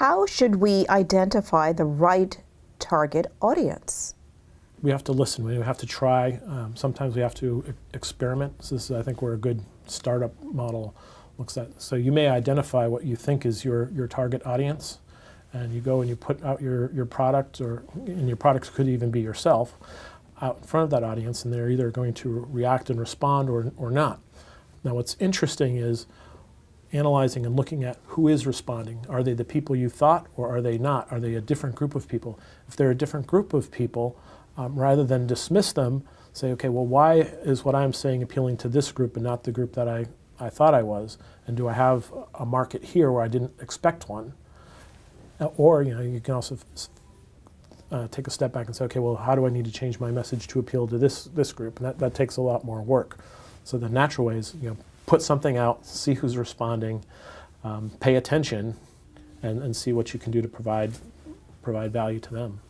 how should we identify the right target audience? We have to listen. We have to try. Sometimes we have to experiment. So this is, I think, where a good startup model looks at. So you may identify what you think is your target audience, and you go and you put out your product, and your products could even be yourself, out in front of that audience, and they're either going to react and respond or not. Now what's interesting is analyzing and looking at who is responding. Are they the people you thought, or are they not? Are they a different group of people? If they're a different group of people, rather than dismiss them, say, okay, well, why is what I'm saying appealing to this group and not the group that I thought I was? And do I have a market here where I didn't expect one? Or, you can also take a step back and say, okay, well, how do I need to change my message to appeal to this group? And that takes a lot more work. So the natural way is, put something out, see who's responding, pay attention, and see what you can do to provide value to them.